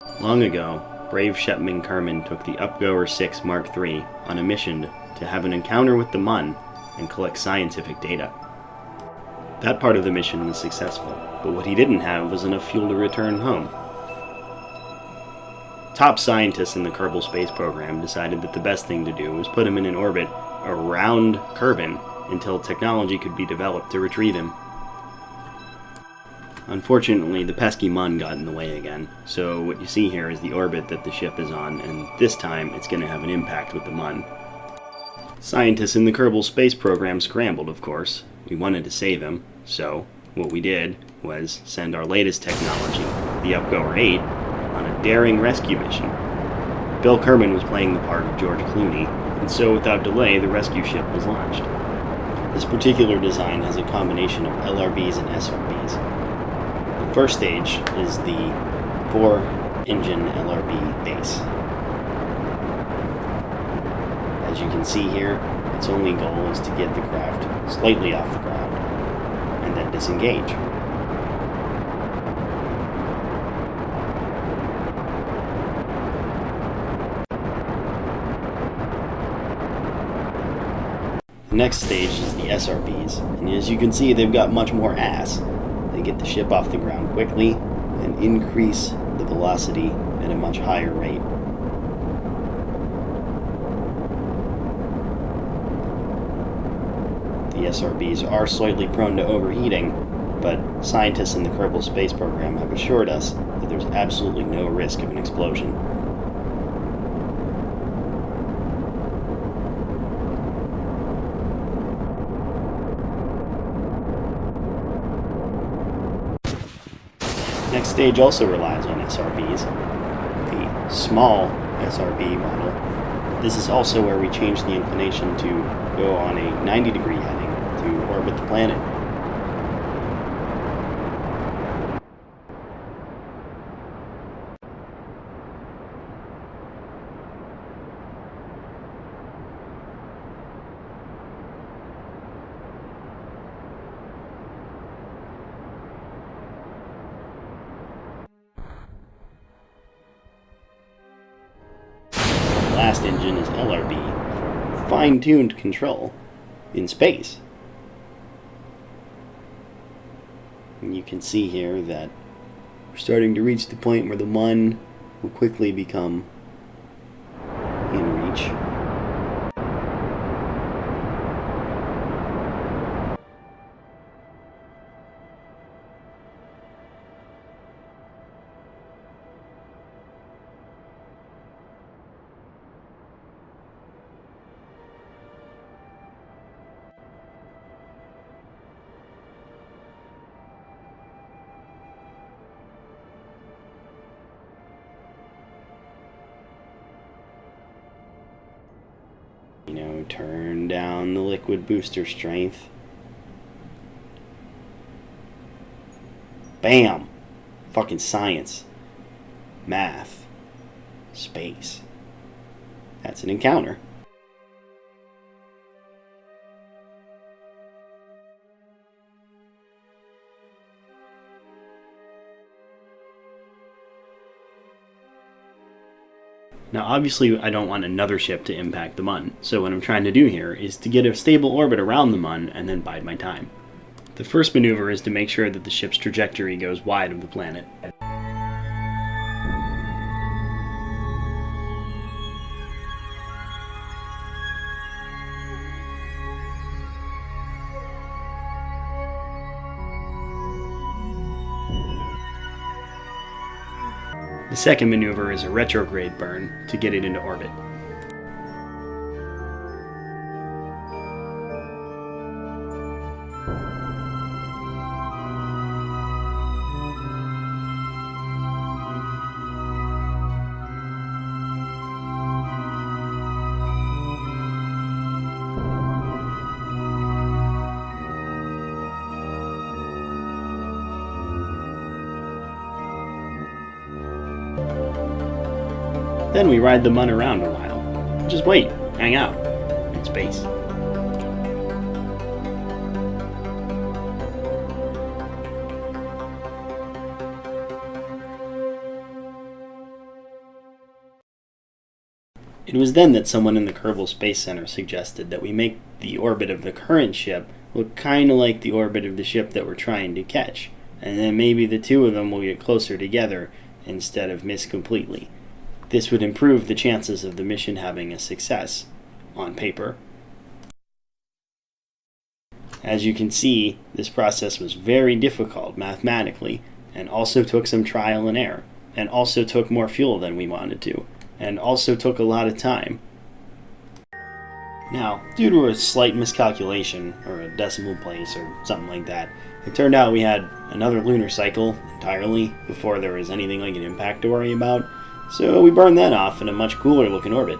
Long ago, brave Shepming Kerman took the Upgoer 6 Mark III on a mission to have an encounter with the Mun and collect scientific data. That part of the mission was successful, but what he didn't have was enough fuel to return home. Top scientists in the Kerbal Space Program decided that the best thing to do was put him in an orbit around Kerbin until technology could be developed to retrieve him. Unfortunately, the pesky Mun got in the way again, so what you see here is the orbit that the ship is on, and this time it's going to have an impact with the Mun. Scientists in the Kerbal Space Program scrambled, of course. We wanted to save him, so what we did was send our latest technology, the Upgoer 8, on a daring rescue mission. Bill Kerman was playing the part of George Clooney, and so without delay the rescue ship was launched. This particular design has a combination of LRBs and SRBs. The first stage is the 4-engine LRB base. As you can see here, its only goal is to get the craft slightly off the ground, and then disengage. The next stage is the SRBs, and as you can see, they've got much more ass. They get the ship off the ground quickly and increase the velocity at a much higher rate. The SRBs are slightly prone to overheating, but scientists in the Kerbal Space Program have assured us that there's absolutely no risk of an explosion. The next stage also relies on SRBs, the small SRB model. This is also where we change the inclination to go on a 90-degree heading to orbit the planet. The last engine is LRB for fine-tuned control in space. And you can see here that we're starting to reach the point where the Mun will quickly become in reach. Turn down the liquid booster strength. Bam! Fucking science. Math. Space. That's an encounter. Now obviously I don't want another ship to impact the Mun, so what I'm trying to do here is to get a stable orbit around the Mun and then bide my time. The first maneuver is to make sure that the ship's trajectory goes wide of the planet. The second maneuver is a retrograde burn to get it into orbit. Then we ride the Mun around a while. Just wait, hang out, in space. It was then that someone in the Kerbal Space Center suggested that we make the orbit of the current ship look kind of like the orbit of the ship that we're trying to catch, and then maybe the two of them will get closer together instead of miss completely. This would improve the chances of the mission having a success, on paper. As you can see, this process was very difficult mathematically, and also took some trial and error, and also took more fuel than we wanted to, and also took a lot of time. Now, due to a slight miscalculation, or a decimal place, or something like that, it turned out we had another lunar cycle entirely before there was anything like an impact to worry about, so we burned that off in a much cooler looking orbit.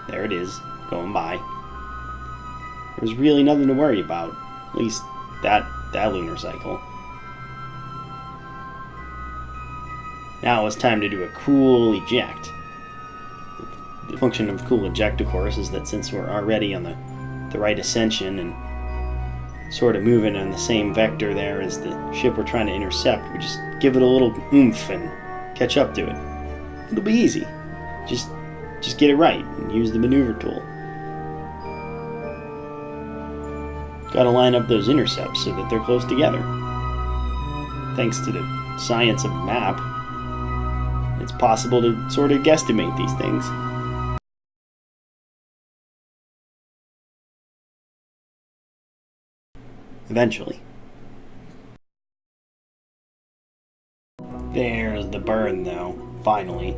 There it is, going by. There was really nothing to worry about, at least that lunar cycle. Now it's time to do a cool eject. The function of cool eject, of course, is that since we're already on the right ascension and sort of moving on the same vector there as the ship we're trying to intercept, we just give it a little oomph and catch up to it. It'll be easy. Just get it right and use the maneuver tool. Gotta line up those intercepts so that they're close together. Thanks to the science of the map, it's possible to sort of guesstimate these things. Eventually. There's the burn, though. Finally.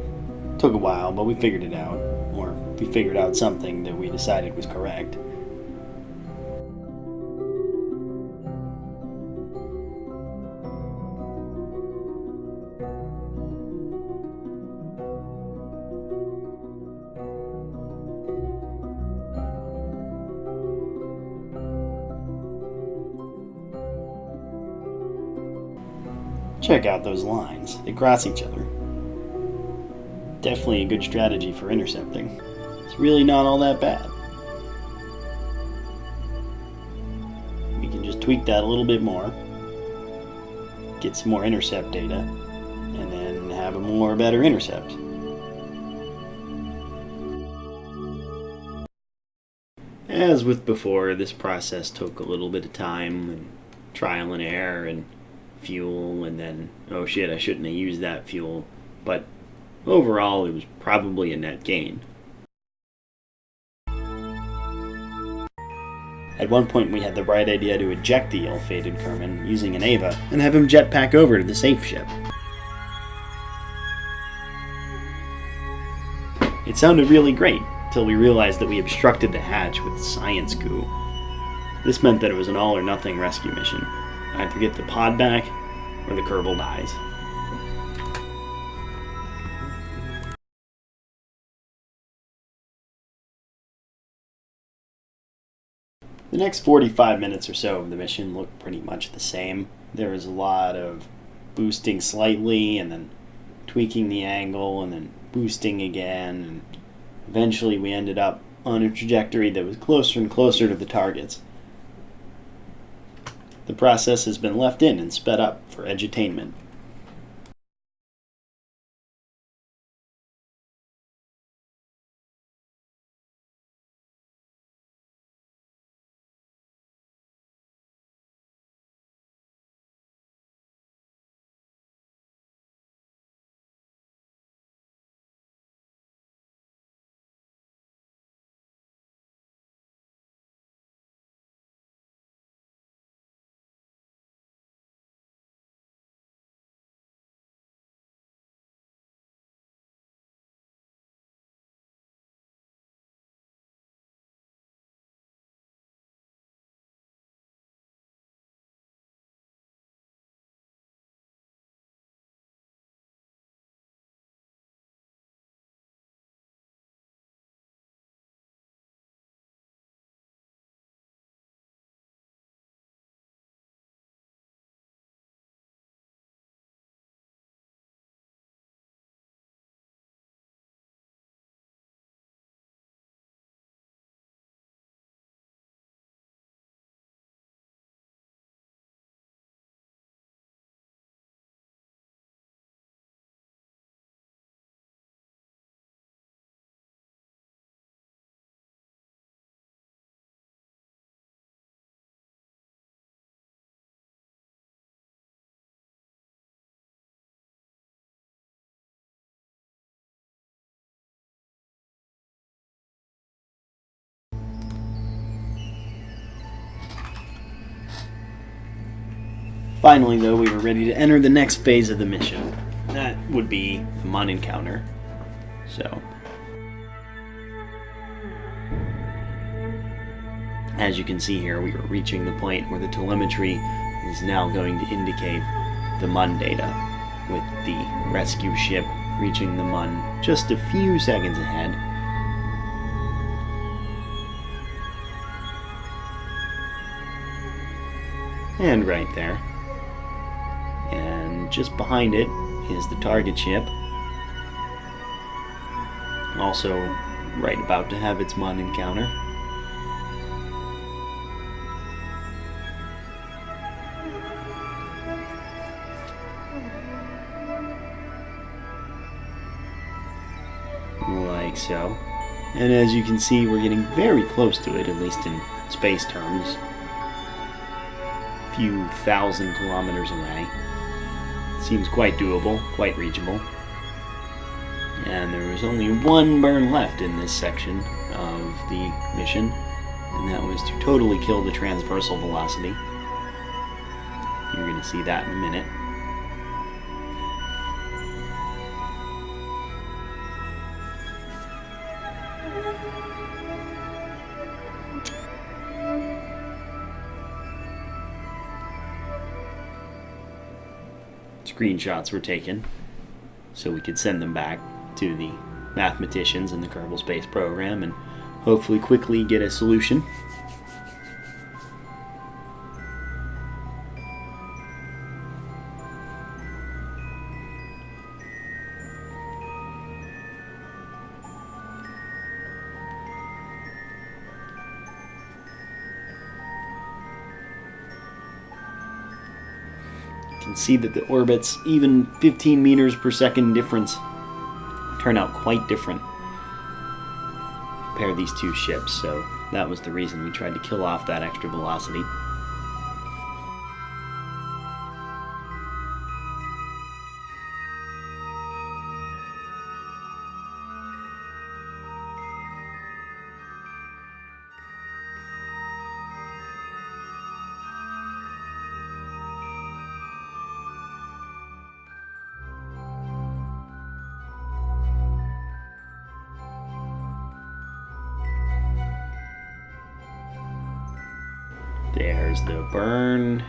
Took a while, but we figured it out. Or we figured out something that we decided was correct. Check out those lines. They cross each other. Definitely a good strategy for intercepting. It's really not all that bad. We can just tweak that a little bit more, get some more intercept data, and then have a better intercept. As with before, this process took a little bit of time and trial and error and fuel, and then, oh shit, I shouldn't have used that fuel. But overall, it was probably a net gain. At one point, we had the bright idea to eject the ill-fated Kerman using an Ava and have him jetpack over to the safe ship. It sounded really great, till we realized that we obstructed the hatch with science goo. This meant that it was an all-or-nothing rescue mission. Either get the pod back, or the Kerbal dies. The next 45 minutes or so of the mission looked pretty much the same. There was a lot of boosting slightly, and then tweaking the angle, and then boosting again, and eventually we ended up on a trajectory that was closer and closer to the targets. The process has been left in and sped up for edutainment. Finally, though, we were ready to enter the next phase of the mission. That would be the Mun encounter. So, as you can see here, we were reaching the point where the telemetry is now going to indicate the Mun data, with the rescue ship reaching the Mun just a few seconds ahead. And right there. And just behind it is the target ship. Also right about to have its Mun encounter. Like so. And as you can see, we're getting very close to it, at least in space terms. A few thousand kilometers away. Seems quite doable, quite reachable. And there was only one burn left in this section of the mission, and that was to totally kill the transversal velocity. You're going to see that in a minute. Screenshots were taken so we could send them back to the mathematicians in the Kerbal Space Program and hopefully quickly get a solution. You can see that the orbits, even 15 meters per second difference, turn out quite different. Compare these two ships, so that was the reason we tried to kill off that extra velocity. There's the burn.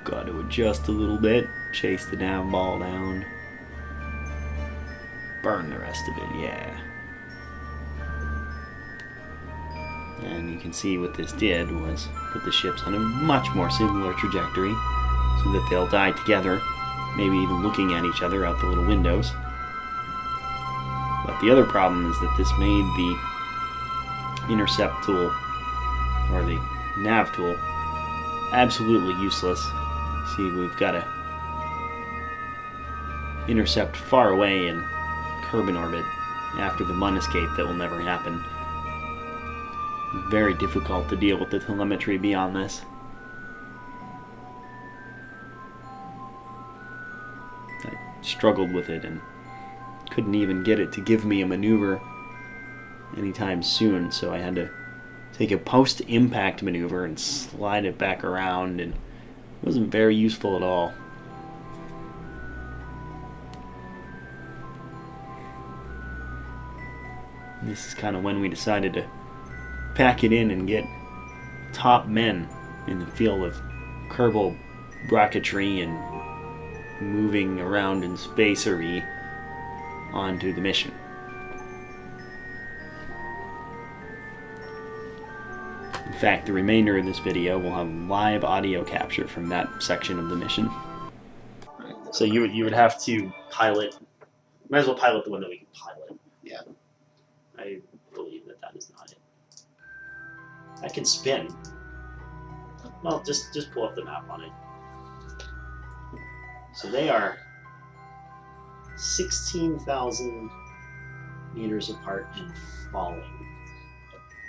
Got to adjust a little bit. Chase the down ball down. Burn the rest of it, yeah. And you can see what this did was put the ships on a much more similar trajectory so that they'll die together, maybe even looking at each other out the little windows. But the other problem is that this made the intercept tool, or the nav tool, absolutely useless. See, we've got to intercept far away in Kerman orbit after the Mun escape. That will never happen. Very difficult to deal with the telemetry beyond this. I struggled with it and couldn't even get it to give me a maneuver anytime soon, so I had to take a post-impact maneuver and slide it back around, and it wasn't very useful at all. This is kind of when we decided to pack it in and get top men in the field of Kerbal rocketry and moving around in spacery onto the mission. In fact, the remainder of this video will have live audio capture from that section of the mission. So you would have to pilot. Might as well pilot the one that we can pilot. Yeah. I believe that is not it. I can spin. Well, just pull up the map on it. So they are 16,000 meters apart and falling,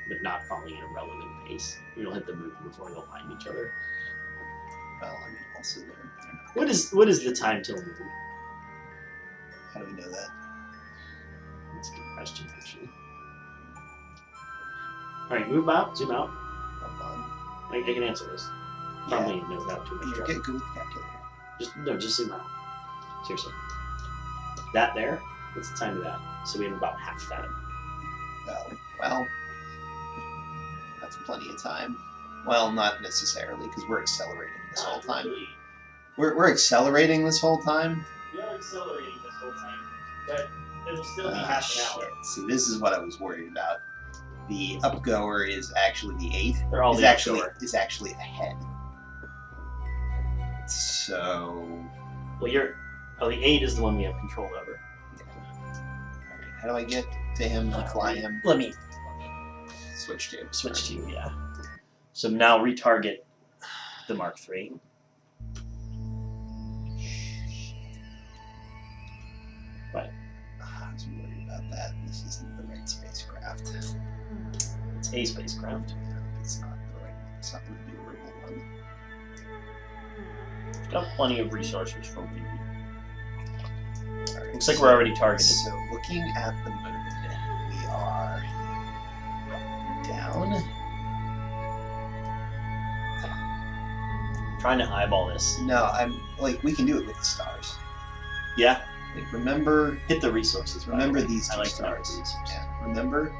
but not falling at a relevant pace. You'll hit the moon before they'll find each other. Well, I mean, also they're not. What is the time till moon? How do we know that? That's a good question, actually. All right, move out, zoom out. I can answer this. Probably without too much You trouble. get good with the calculator. Just zoom out. Seriously. That there, what's the time of that? So we have about half that. Well, that's plenty of time. Well, not necessarily, because we're accelerating this whole time. We're accelerating this whole time? We are accelerating this whole time, but it'll still be half an hour. Shit. See, this is what I was worried about. The upgoer is actually the 8. They're all is the actually upgoer. is actually ahead. So, Well, the 8 is the one we have control over. alright, how do I get to him and fly him? Let me Switch to. switch to you, yeah. So now retarget the Mark III. Right. I was worried about that. This isn't the right spacecraft. It's a spacecraft. No, it's not the right one. It's not the durable one. Got plenty of resources for me. Alright, Looks like we're already targeted. So, looking at the moon, we are down. Trying to eyeball this. No, I'm like we can do it with the stars. Yeah. Like remember Hit the resources. by the remember way. these I two like to know stars. the resources. Yeah. Remember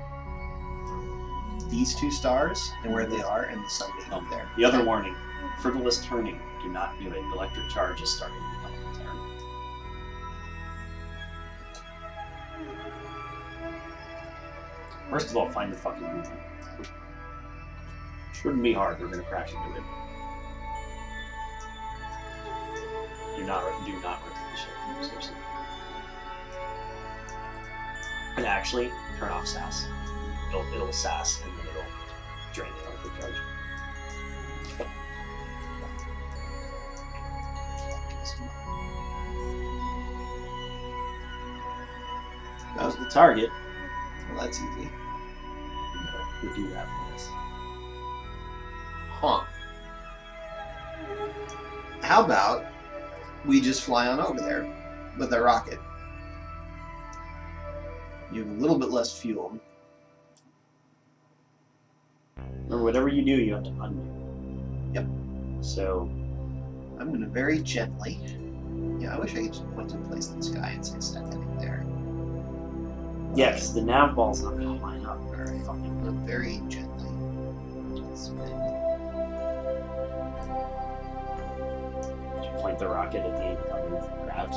these two stars and where they are and the sun being up there. The other warning: frivolous turning. Do not do it. Electric charge is starting to become a concern. First of all, find the fucking moon. Shouldn't be hard. We're gonna crash into it. Do not wreck the ship. Seriously. And actually, turn off SAS. It'll SAS and then it'll drain the electric charge. That was the target. Well, that's easy. We'll do that for us. Huh. How about we just fly on over there with our rocket? You have a little bit less fuel. Remember, whatever you do, you have to undo. Yep. So, I'm gonna very gently. Yeah, I wish I could just point to a place in the sky and say set heading there. yes, the nav ball's not gonna line up. Alright, Fucking but very gently. Spin. Did you point the rocket at the grabbed?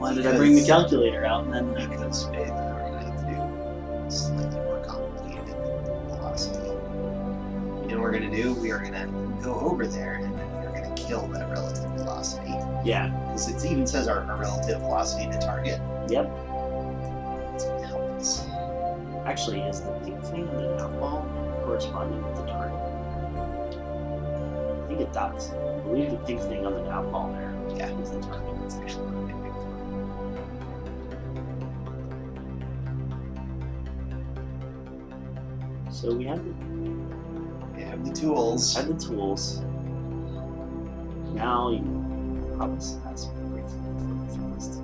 Why did I bring the calculator out and then? Because we're gonna have to do slightly more complicated velocity. You know what we're gonna do? We are gonna go over there and then we're gonna kill that relative velocity. Yeah. Because it even says our relative velocity to target. Yep. It's gonna help us. Actually, is the pink thing on the nav ball corresponding with the target? I think it does. I believe the pink thing on the nav ball there Yeah. is the target. It's actually not a big deal. So we have We have the tools. the tools. Now you probably have some great fast.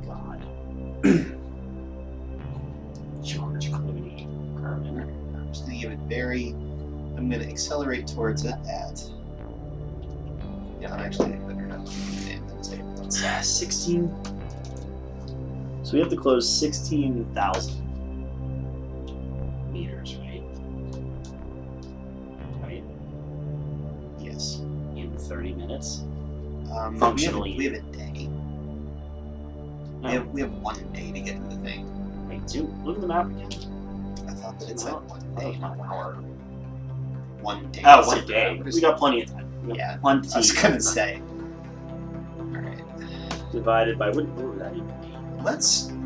God. George Clooney. Kerman. I'm just gonna give it very. I'm gonna accelerate towards it at. Yeah, I'm actually gonna put it up. Let's 16. So we have to close 16,000 meters, right? Right? Yes. In 30 minutes? Functionally, we have a day. No, We have 1 day to get to the thing. wait, 2. Look at the map again. I thought that it said No. 1 Oh, day. it's not 1 hour. 1 day. Oh, 1 day. We got plenty of time. We got Yeah, plenty I was of gonna time. say. All right. Divided by, what would that even be?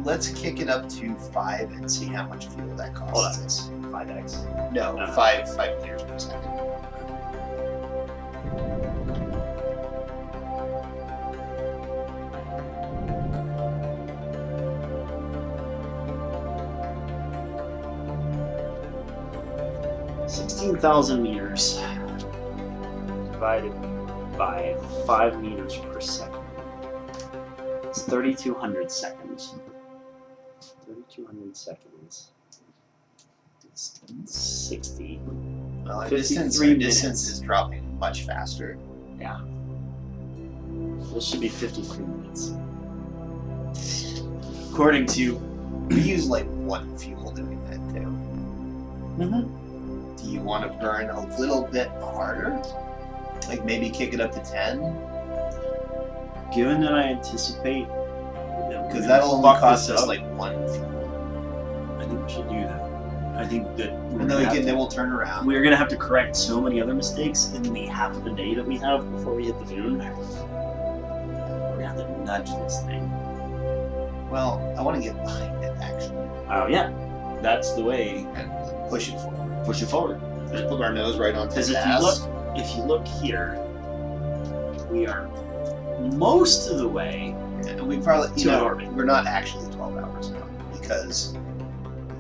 Let's kick it up to 5 and see how much fuel that Hold costs on. us. 5x. No, No. 5 meters per second. $16,000 meters divided by 5 meters per second. It's 3,200 seconds. 3,200 seconds. Distance 60. Well, our 53 distance minutes. is dropping much faster. Yeah. This should be 53 minutes. According to. We use like 1 fuel doing that too. Mm-hmm. Do you want to burn a little bit harder? Like maybe kick it up to 10? Given that I anticipate. Because that'll only cost us like 1 fuel. I think we should do that. I think that. And then we'll turn around. We're gonna have to correct so many other mistakes in the half of the day that we have before we hit the moon. We're gonna have to nudge this thing. Well, I want to get behind it actually. Oh yeah, that's the way. And push it forward. Push it forward. Just put our nose right onto Because the if ass. you look here, we are most of the way And we probably, to an orbit. we're not actually 12 hours now because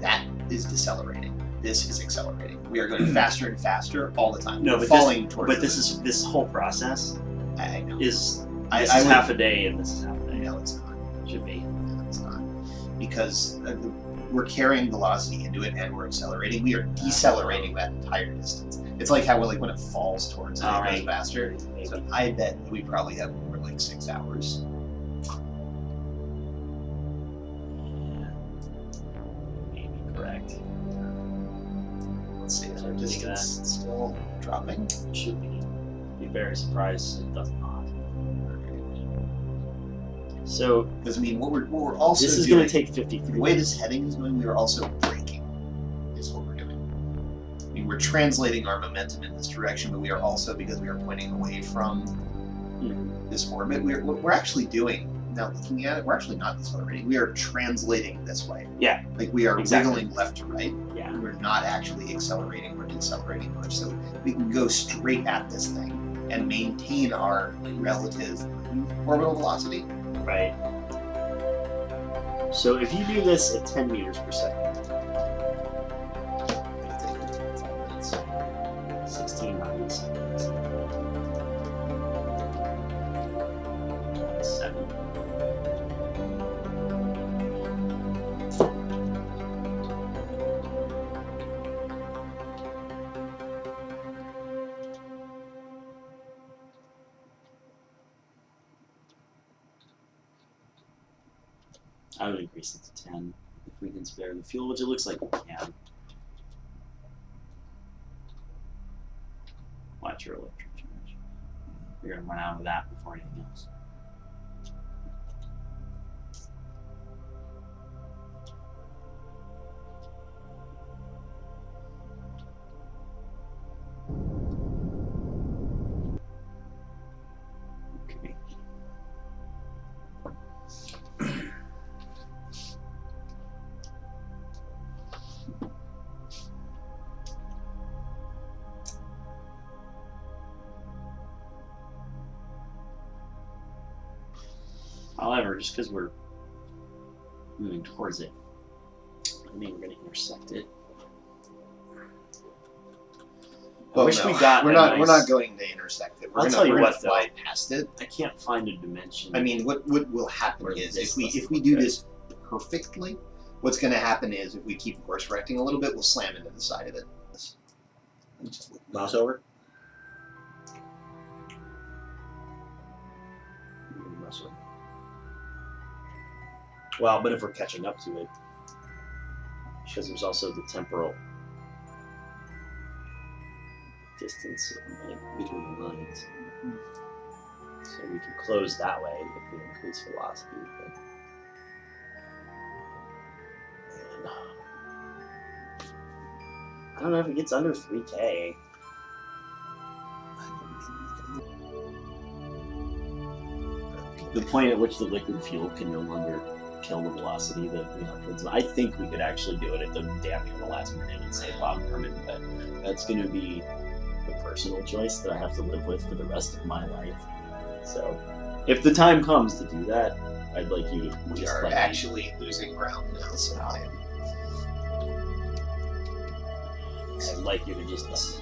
that is decelerating. This is accelerating. We are going faster and faster all the time. No, We're but falling towards. But this whole process I know. is I this is would- half a day and this is half a day. No, it's not. Should be. No, it's not. Because we're carrying velocity into it and we're accelerating. We are decelerating that entire distance. It's like how when it falls towards it, it goes Right. faster. Maybe. So I bet we probably have more like 6 hours. Maybe correct. Let's see, is our Look at distance still dropping? Should be. Be very surprised if it does not. So Because I mean, what we're also this is doing, going to take 53. the way this heading is going, we are also braking. Is what we're doing. I mean, we're translating our momentum in this direction, but we are also, because we are pointing away from this orbit, we're actually doing. Now looking at it, we're actually not decelerating. We are translating this way. Yeah. Like we are Exactly. wiggling left to right. Yeah. We're not actually accelerating or decelerating much. So we can go straight at this thing and maintain our relative orbital velocity. Right. So if you do this at 10 meters per second, 1600 seconds. 7. I would increase it to 10 if we can spare the fuel, which it looks like we can. Watch your electric charge. You're going to run out of that before anything else. Okay. However, just because we're moving towards it, I think we're going to intersect it. I wish we got. We're not going to intersect it. I'll tell you we're what, gonna fly past it. I can't find a dimension. I mean, what will happen Where is this if we doesn't do look good. this perfectly, what's going to happen is if we keep course correcting a little bit, we'll slam into the side of it. Just look. Mouse over. Mouse over. Well, but if we're catching up to it, because there's also the temporal distance between the lines. So we can close that way if we increase velocity. But... And, I don't know if it gets under 3K. The point at which the liquid fuel can no longer kill the velocity that we have towards it. I think we could actually do it at the damn near the last minute and save Bob Kerman, but that's going to be a personal choice that I have to live with for the rest of my life. So, if the time comes to do that, I'd like you to We just are let me- actually losing ground now, so I'd like you to just listen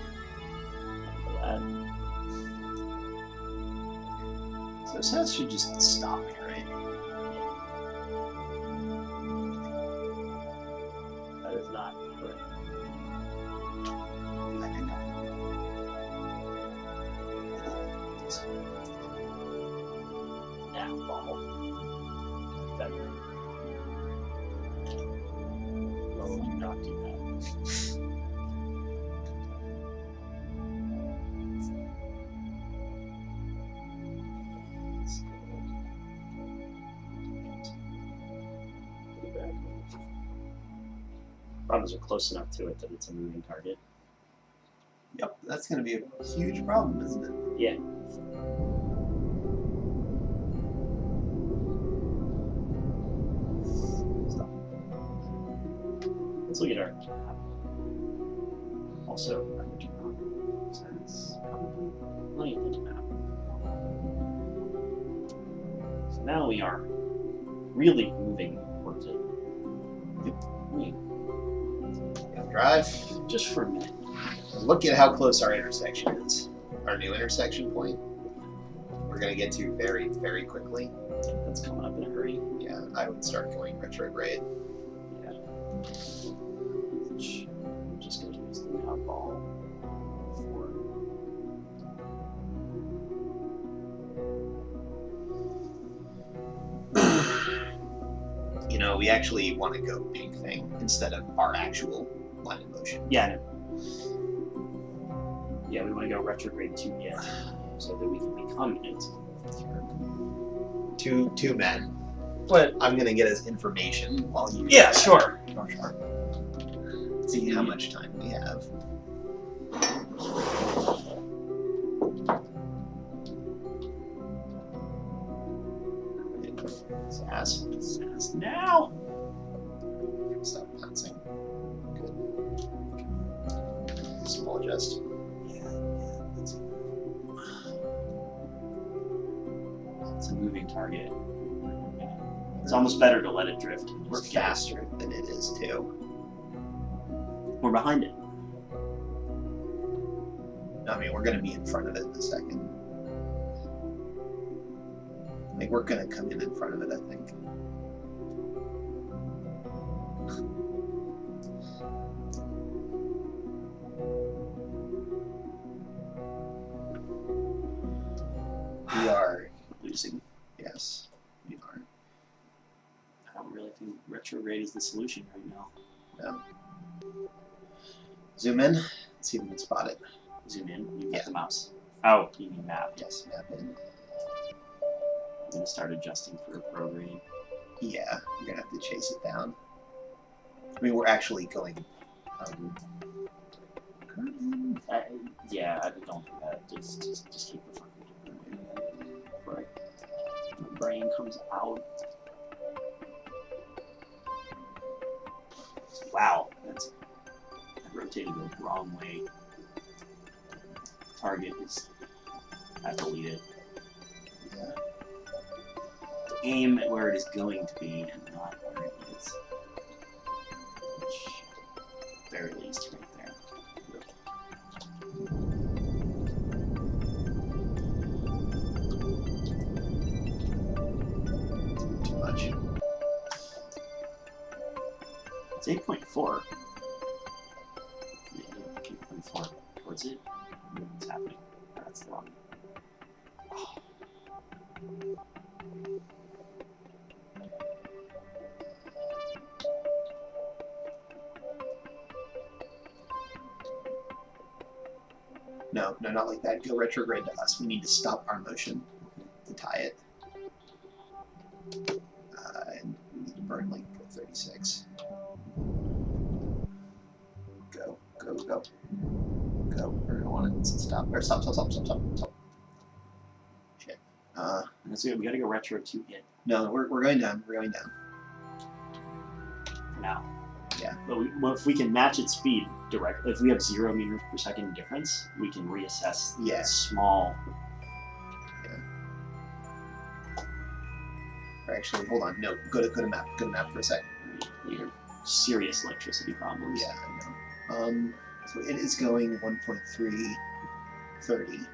to that. so it should just stop me, right? is not correct. I think not. Now, ball. Better. No, do not do that. Problems are close enough to it that it's a moving target. Yep, that's going to be a huge problem, isn't it? Yeah. Stop. Let's look at our map. Also, says probably plenty of the map. So now we are really moving towards it. Drive. Just for a minute. Look at how close our intersection is. Our new intersection point. We're going to get to very, very quickly. That's coming up in a hurry. Yeah, I would start going retrograde. Yeah. I'm just going to use the now ball for. You know, we actually want to go pink thing instead of our actual line of motion. Yeah, I know. Yeah, we want to go retrograde 2 yet, so that we can become it. Two men. But I'm gonna get us information while you. Yeah, sure. Sure. See how much time we have. Sass. Says now. Stop bouncing. Good. Small adjust. It's a moving target. It's almost better to let it drift. We're faster than it is too. We're behind it. I mean, we're gonna be in front of it in a second. Like, we're gonna come in front of it, I think. We are Losing. yes, we are. I don't really think retrograde is the solution right now. No. Zoom in, see if we can spot it. Zoom in. You got Yeah. the mouse. Oh, you mean map. Yes, map in. I'm gonna start adjusting for a program. Yeah, you're gonna have to chase it down. I mean, we're actually going. Yeah, I don't do that. Just keep the fucking before my brain comes out. Wow, I rotated the wrong way. Target is. I delete it. Yeah. Aim at where it is going to be and not where it is. Which very least right there. Too much. It's 8.4. 8.4 towards it. What's happening? That's the wrong. No, not like that. Go retrograde to us. We need to stop our motion to tie it. And we need to burn like 36. Go. We're gonna want it to stop. Or stop. Shit. That's good. We gotta go retro 2 yet No, we're going down. We're going down. for now. Yeah. But well, if we can match its speed directly, if we have 0 meters per second difference, we can reassess Yeah. small. Or actually, hold on. No, go to map. Go to map for a second. Your serious electricity problems. Yeah, I know. So it is going 1.330.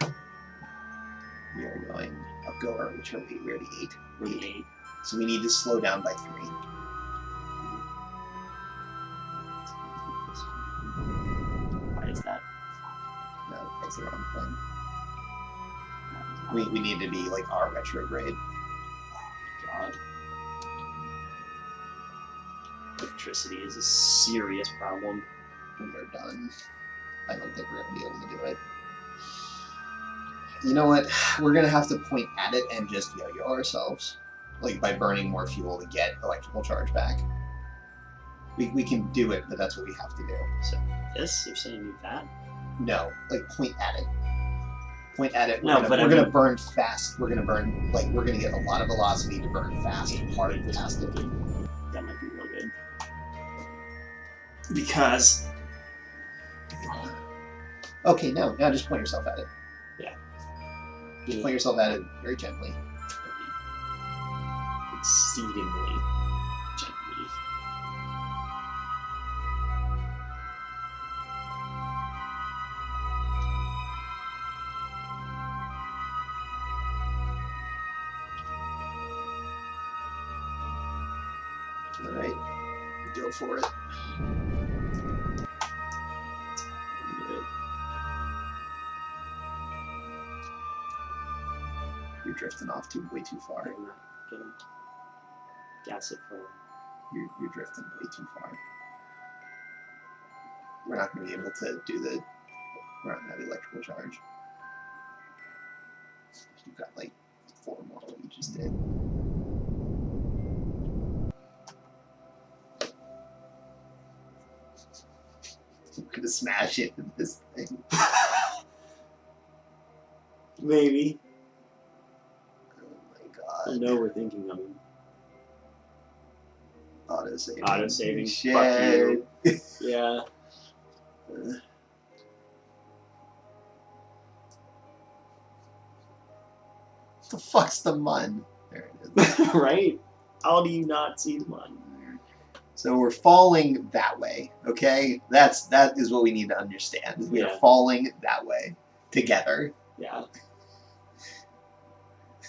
We are going up goer, which are we? We're at 8. We're at 8. So we need to slow down by 3. That's the wrong thing. We need to be like our retrograde. God. Electricity is a serious problem. We are done. I don't think we're going to be able to do it. You know what? We're going to have to point at it and just yo-yo ourselves. Like, by burning more fuel to get electrical charge back. We can do it, but that's what we have to do. So, this? You're saying do that? No, like, point at it. Point at it. No, but we're gonna burn fast. We're gonna burn, like, we're gonna get a lot of velocity to burn fast and hard past it. That might be real good. Because... Okay, now just point yourself at it. Yeah. Just point yourself at it very gently. Exceedingly gently. Alright, go for it. You're drifting off way too far. I'm not gonna gas it for... You're drifting way too far. We're not going to be able to do the run that electrical charge. You've got like 4 more what you just did. We're going to smash it in this thing. Maybe. Oh my god. I know we're thinking of him. Auto-saving. Auto-saving. Shit. Fuck you. Yeah. The fuck's the mun? There it is. Right? How do you not see the one? So we're falling that way, okay? That is what we need to understand. Is we are Yeah. falling that way together. Yeah.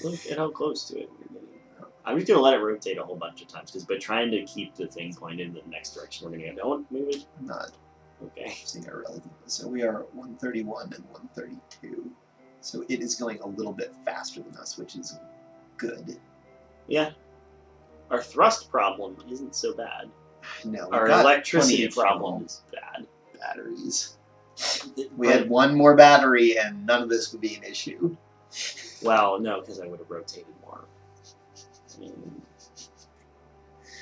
Look at how close to it we're getting. I'm just gonna let it rotate a whole bunch of times because by trying to keep the thing pointed in the next direction, we're gonna get. Don't move it. I'm not Okay. seeing our relative. So we are 131 and 132. So it is going a little bit faster than us, which is good. Yeah. Our thrust problem isn't so bad. No, Our we've got electricity plenty of problem is bad. batteries. We had one more battery, and none of this would be an issue. Well, no, because I would have rotated more. I mean,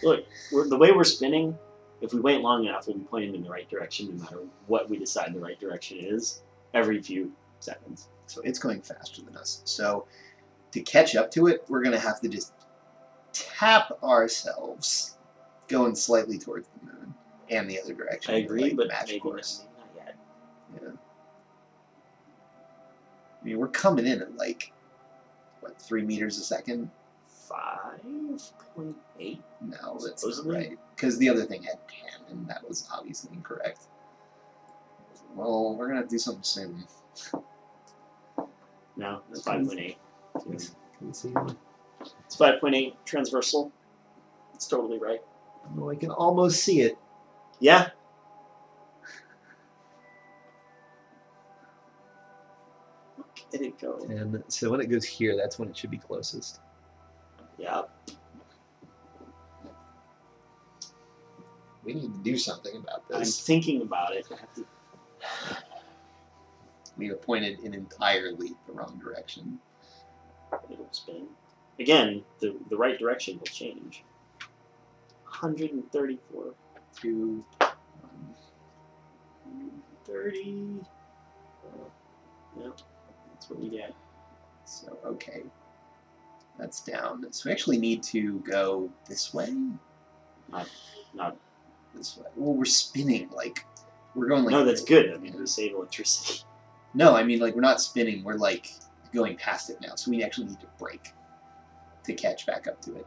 look, the way we're spinning, if we wait long enough, we'll be pointing in the right direction no matter what we decide the right direction is every few seconds. So it's going faster than us. So to catch up to it, we're going to have to just tap ourselves going slightly towards the moon and the other direction. I agree, like but match maybe course. not yet. Yeah. I mean, we're coming in at like, what, 3 meters a second? 5.8? No, that's not Supposedly? right. Because the other thing had 10, and that was obviously incorrect. Well, we're going to have to do something soon. No, it's 5.8. Can you see? It's 5.8 transversal. It's totally right. Oh, I can almost see it. Yeah. Look at it go. And so when it goes here, that's when it should be closest. Yeah. We need to do something about I'm this. thinking about it. I have to... We are pointed in entirely the wrong direction. It'll spin. Again, the right direction will change. 134. 2, 30. Yeah, that's what we get. So, okay. That's down. So we actually need to go this way? Not. This way. Well, we're spinning, like, we're going like... No, that's good. I mean, we save electricity. No, I mean, like, we're not spinning, we're, like, going past it now. So we actually need to brake to catch back up to it.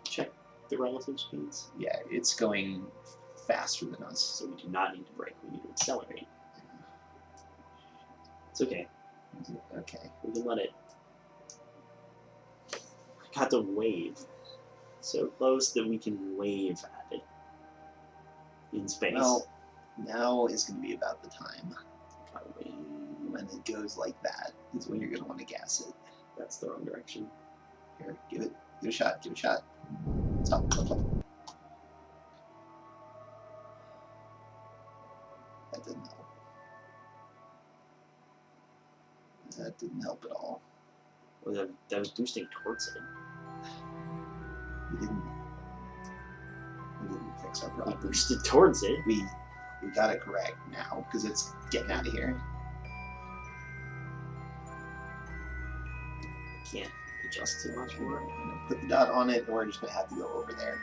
Check the relative speeds. Yeah, it's going faster than us. So we do not need to brake. We need to accelerate. It's okay. Okay. We can let it. I got the wave. So close that we can wave at it. In space. Well, now is going to be about the time. Got a wave. when it goes like that is when you're going to want to gas it. That's the wrong direction. Here, give it a shot. Give it a shot. Stop. Stop. Stop. That didn't help. That didn't help at all. Well, that was boosting towards it. We didn't fix our We problem. boosted towards it. We got it correct now because it's getting out of here. Can't adjust too much more. I'm gonna put the dot on it, and we're just gonna have to go over there.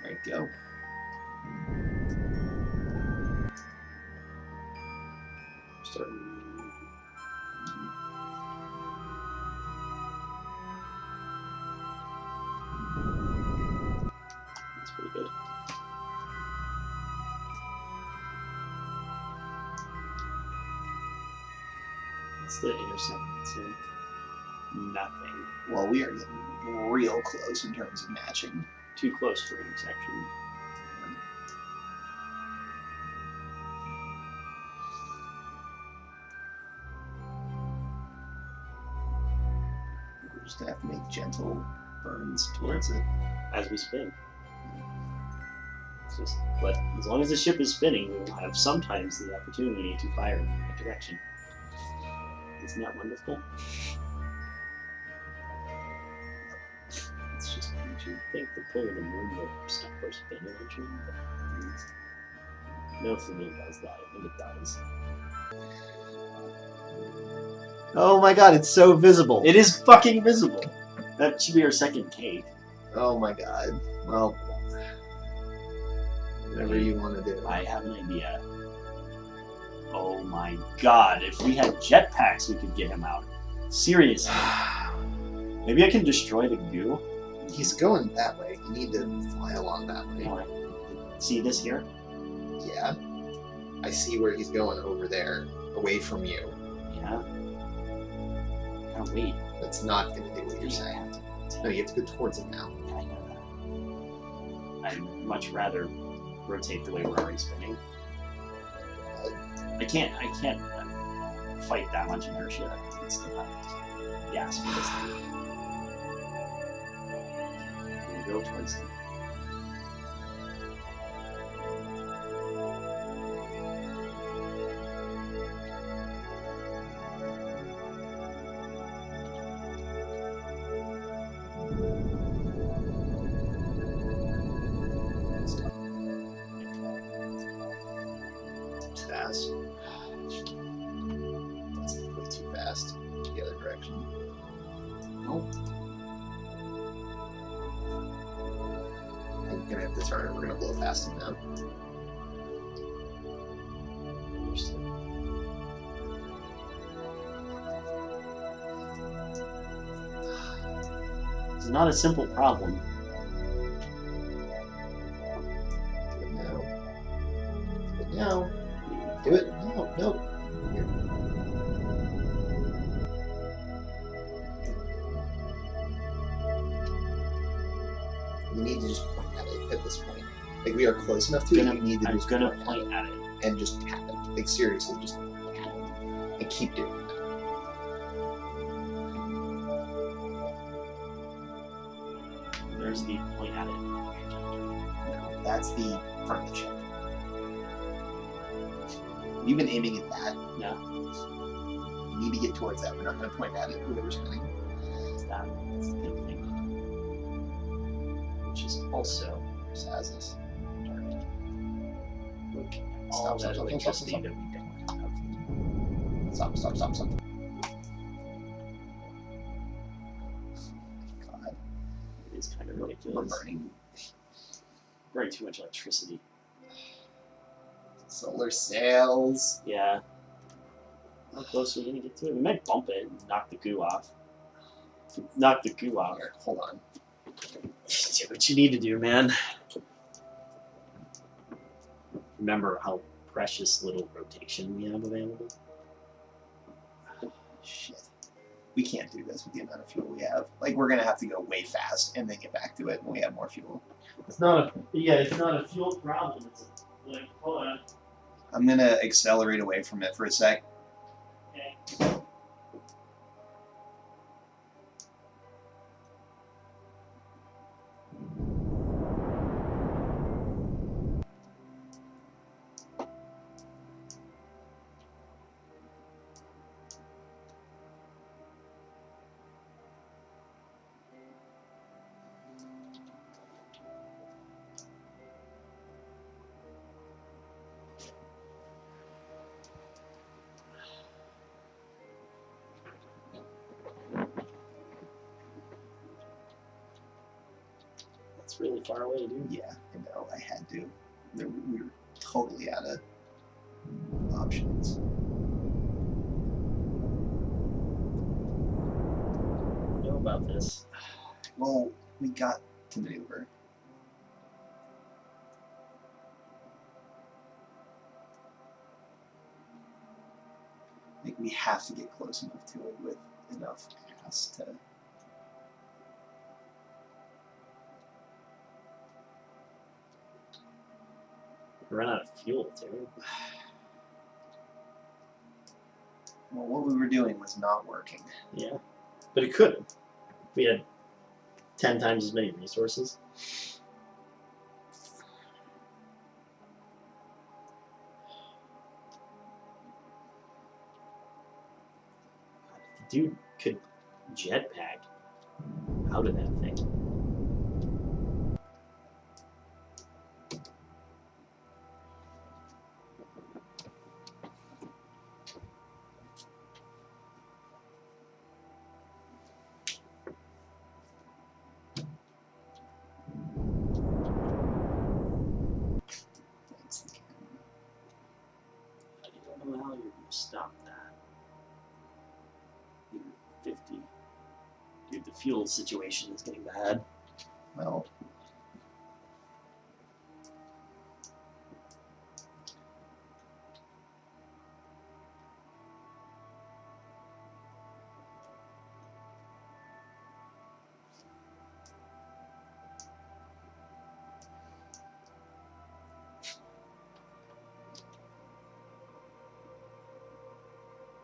There you go. Starting. That's pretty good. What's the intercept? So nothing. Well, we are getting real close in terms of matching. Too close for intersection. We're just gonna have to make gentle burns towards it. As we spin. It's just as long as the ship is spinning, we will have sometimes the opportunity to fire in the right direction. Isn't that wonderful? It's just you think the pull of the moon will stop our spin eventually, but no for me does that. I think it does. Oh my god, it's so visible. It is fucking visible. That should be our second cave. Oh my god. Well, whatever you want to do. I have an idea. Oh my god, if we had jetpacks, we could get him out. Seriously. Maybe I can destroy the goo. He's going that way. You need to fly along that way. Alright. See this here? Yeah. I see where he's going over there, away from you. Yeah. Gotta wait. That's not going to do what you're saying. No, you have to go towards him now. Yeah, I know that. I'd much rather rotate the way we're already spinning. I can't fight that much inertia. It's still have gas for this thing. We go towards them. Fast. That's way too fast. The other direction. Nope. I'm gonna have to turn it. We're gonna blow past him now. It's not a simple problem. Do it now. Do it now. Do it. No, no. Here. You need to just point at it at this point. Like, we are close enough to it, you need to I'm just gonna point point at it. and just tap it. Like, seriously, just tap it. And keep doing that. There's the point at it. No, that's the front of the ship. You've been aiming at that. Yeah. You need to get towards that. We're not going to point at it when we're spinning. It's that. It's the big thing. Which is also Has this. look Stop, all stop, that stop, electricity stop, that we don't have. Stop, stop, stop, stop. God, It is kind of we're ridiculous. Burning too much electricity. Solar sails. Yeah. How close are we gonna get to it? We might bump it and knock the goo off. Knock the goo off. Here, hold on. Do what you need to do, man. Remember how precious little rotation we have available? Shit. We can't do this with the amount of fuel we have. Like, we're gonna have to go way fast and then get back to it when we have more fuel. It's not a fuel problem. It's like, hold on. I'm gonna accelerate away from it for a sec. Okay. That's really far away, dude. Yeah, I know. I had to. We were totally out of options. I know about this. Well, we got to maneuver. Like, we have to get close enough to it with enough gas to. We run out of fuel, too. Well, what we were doing was not working. Yeah. But it could have. If we had 10 times as many resources. God, if the dude could jetpack out of that thing. Thanks. I don't know how you're going to stop that. You're 50. Dude, the fuel situation is getting bad. Well,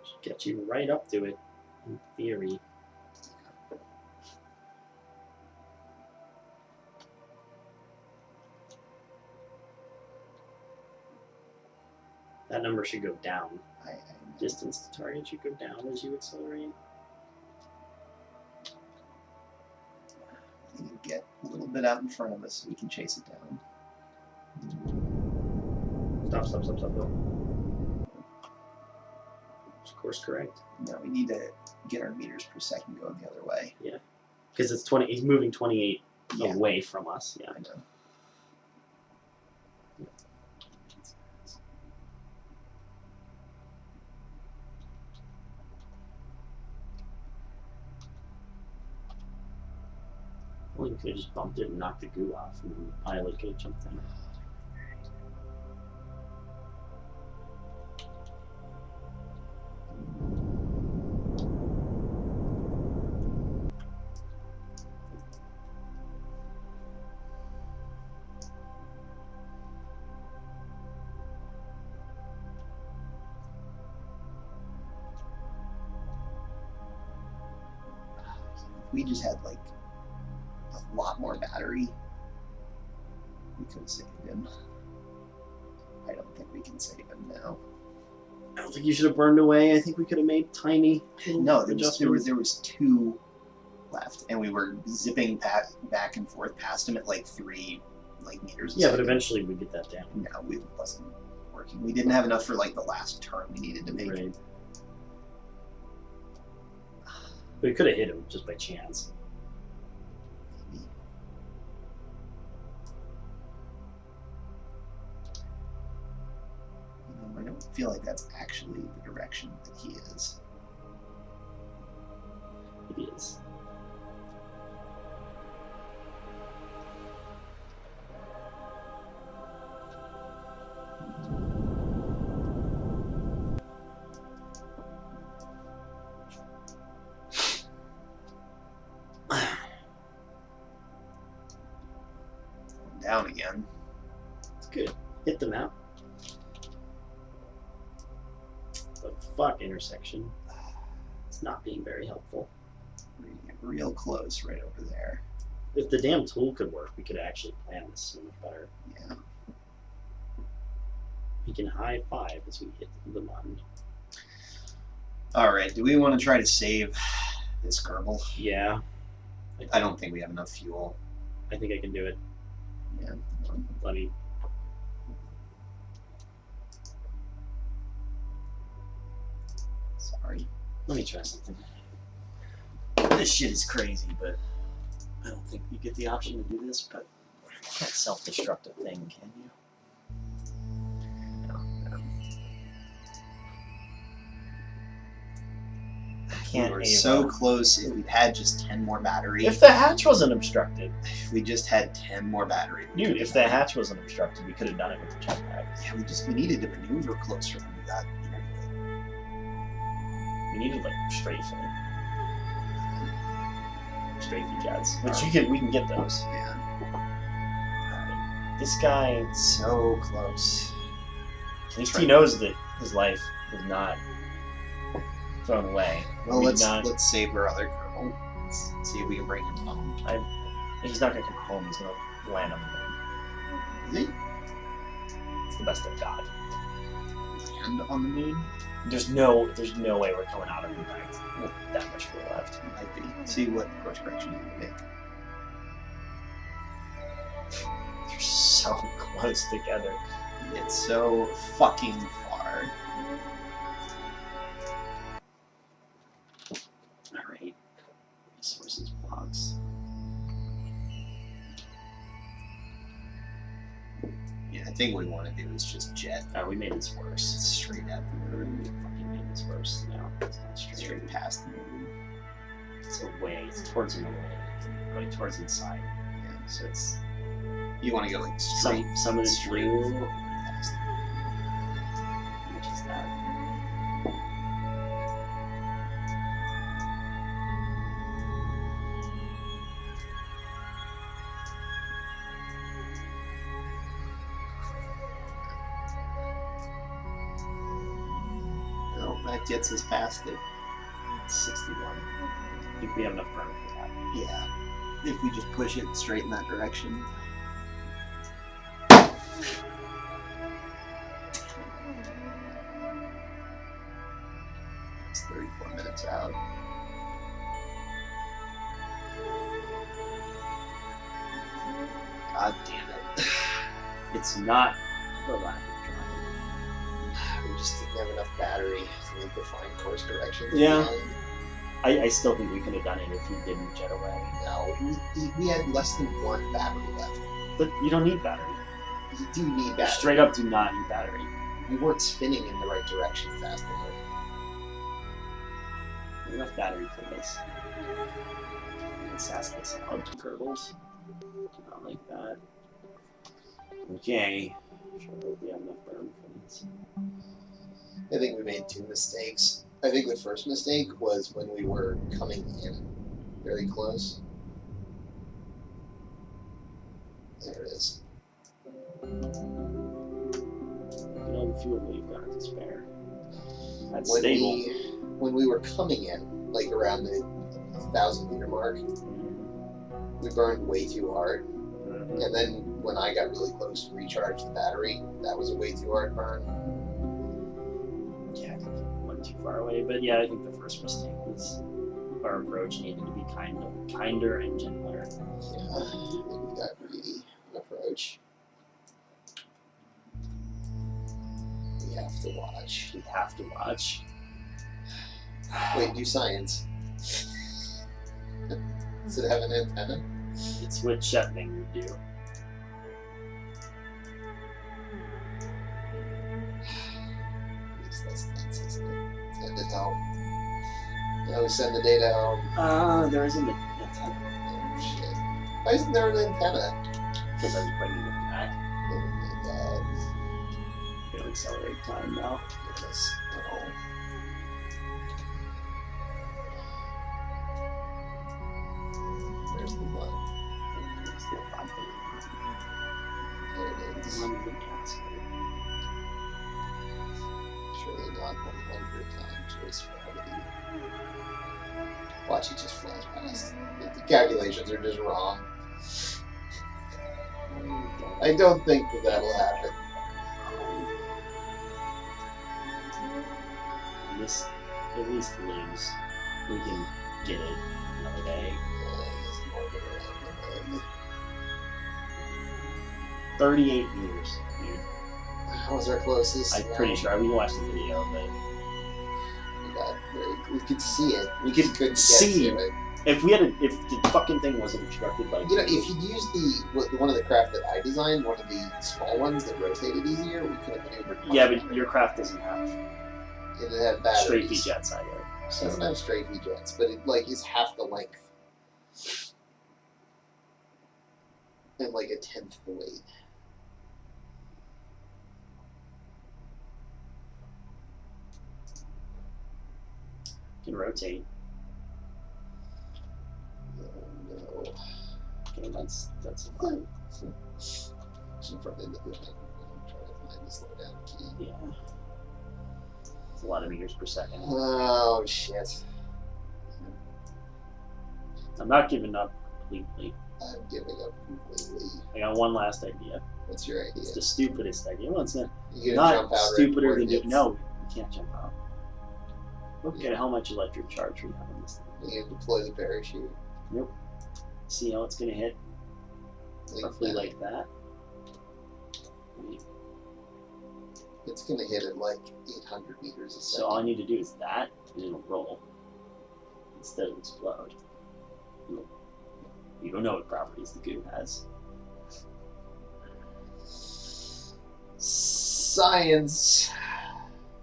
Should get you right up to it, in theory. That number should go down. Distance to target should go down as you accelerate. we need to get a little bit out in front of us so we can chase it down. Stop. Course correct. No, we need to get our meters per second going the other way. Yeah. Because it's 20. He's moving 28 Yeah. away from us. Yeah. I know. Well, you could have just bumped it and knocked the goo off, and then the pilot could have jumped in. We just had like a lot more battery. We could have saved him. I don't think we can save him now. I don't think you should have burned away. I think we could have made tiny No, adjustments. there was 2 left, and we were zipping back and forth past him at like 3 meters. Yeah, but eventually we get that down. No, it wasn't working. We didn't have enough for like the last turn we needed to make. Right. We could have hit him just by chance. Maybe. I don't feel like that's actually the direction that he is. It is. Down again. It's good. Hit the map. The fuck intersection. It's not being very helpful. Real close right over there. If the damn tool could work, we could actually plan this so much better. Yeah. We can high five as we hit the mud. Alright, do we want to try to save this Kerbal? Yeah. I don't think we have enough fuel. I think I can do it. Yeah. Let me. Sorry. Let me try something. This shit is crazy, but I don't think you get the option to do this, but you can't self-destruct a thing, can you? No. I can't We were aim so up. close. If we'd had just 10 more battery. If the hatch wasn't obstructed, If we just had 10 more battery. we dude, could've if the done it. hatch wasn't obstructed, we could have done it with the jetpack. Yeah, we needed to maneuver closer than we got. We needed like strafing jets, which we can get those. Yeah. Alright. This guy, So close. at least he knows that his life was not thrown away. Well, We let's did not- save our other Kerbal. Let's see if we can bring him home. He's not gonna come home. He's gonna land on the moon. Is It's the best I've got. he land on the moon? There's no way we're coming out of impact with that much fuel left. Might be. See what course correction you can make. They're so close together. It's so fucking far. Alright. Resources blocks. Yeah, I think what we want to do is just jet We made this worse. straight at the moon. We fucking made this worse. No, it's not straight. Straight past the moon. It's away. It's towards the away. Going towards inside. Yeah. So it's You want to go like straight. some of the straight blue. past the moon. Which is that? No, that gets us past it. It's 61. I think we have enough burn for that. Yeah. If we just push it straight in that direction. It's 34 minutes out. God damn it. It's not the lack of trying. We just didn't have enough battery to make the fine course correction. Yeah. I still think we could have done it if we didn't jet away. No, we had less than one battery left. But you don't need battery. You do need You battery. straight up do not need battery. We weren't spinning in the right direction fast enough. Enough battery for this. Let's ask this out to Kerbals. Not like that. Okay. Sure hope we have enough burn for this. I think we made two mistakes. I think the first mistake was when we were coming in very close. There it is. Look at all the fuel we've got to spare. That's When stable. when we were coming in, like around the 1,000-meter mark, we burned way too hard. Mhm. And then when I got really close to recharge the battery, that was a way too hard burn. Yeah, I think we went too far away. But yeah, I think the first mistake was our approach needed to be kinder and gentler. Yeah, I think we got greedy approach. We have to watch. You have to watch. Wait, do science. Does it have an antenna? It's what Shepming would do. It's less dense, isn't it? Send it home. No, send the data home. There isn't an antenna. Oh shit. Why isn't there an antenna? Because I was bringing it back. Oh my god. I'm gonna accelerate time now. Yes. No. Where's the one? It's the five thing. There it is. One of the gas. Surely on when you wonder time choice gravity. Watch, it just flies past. The calculations are just wrong. I don't think that that'll happen. This at least lose. We can get it another day. 38 years, dude. That was our closest. I'm pretty sure. We watched the video, but we could see it. we could couldn't see get to it. if the fucking thing wasn't obstructed by. You know, if you'd used the one of the craft that I designed, one of the small ones that rotated easier, we could have maneuvered. Yeah, but your craft doesn't have it had batteries. straight V jets either. It So doesn't have straight V jets, but it like is half the length and like a tenth the weight. can rotate. No. Okay, that's fine. Should probably end up doing it. I'm trying to find the slow down key. Yeah. It's a lot of meters per second. Oh shit. I'm not giving up completely. I'm giving up completely. I got one last idea. What's your idea? It's the stupidest idea. Well, it's not, You gonna jump not out stupider right than before do. it No, you can't jump out. Look at how much electric charge we have in this thing. You deploy the parachute. Nope. See how it's gonna hit? Roughly like that. Wait. It's gonna hit at like 800 meters a second. So all I need to do is that, and it'll roll instead of explode. You don't know what properties the goo has. Science.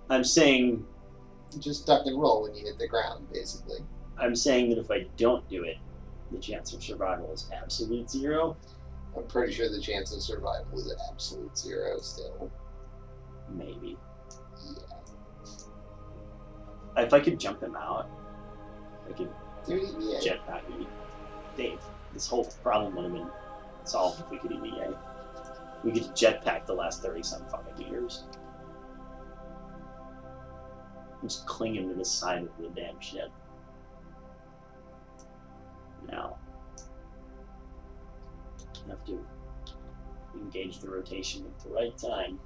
I'm saying Just duck and roll when you hit the ground, basically. I'm saying that if I don't do it, the chance of survival is absolute 0. I'm pretty sure the chance of survival is absolute 0 still. Maybe. Yeah. If I could jump him out, I could Dude, yeah. jetpack me. Dave, this whole problem would have been solved if we could EVA. We could jetpack the last 30-some fucking meters. Just cling him to the side of the damn ship. Now, I have to engage the rotation at the right time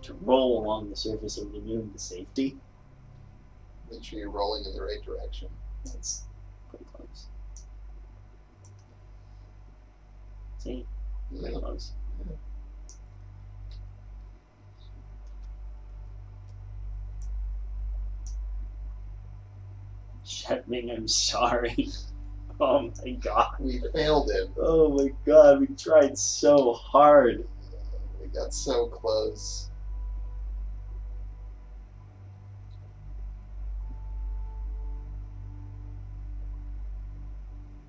to roll along the surface of the moon to safety. Make sure you're rolling in the right direction. That's pretty close. See? Pretty Yeah. close. Shepming, I'm sorry. Oh my god. We failed him. Oh my god, we tried so hard. We got so close.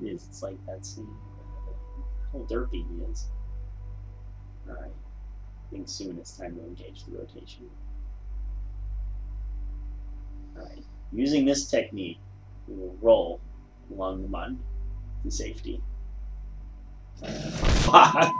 It's like that scene. How derpy he is. Alright. I think soon it's time to engage the rotation. Alright. Using this technique, we will roll along the mud to safety. Fuck!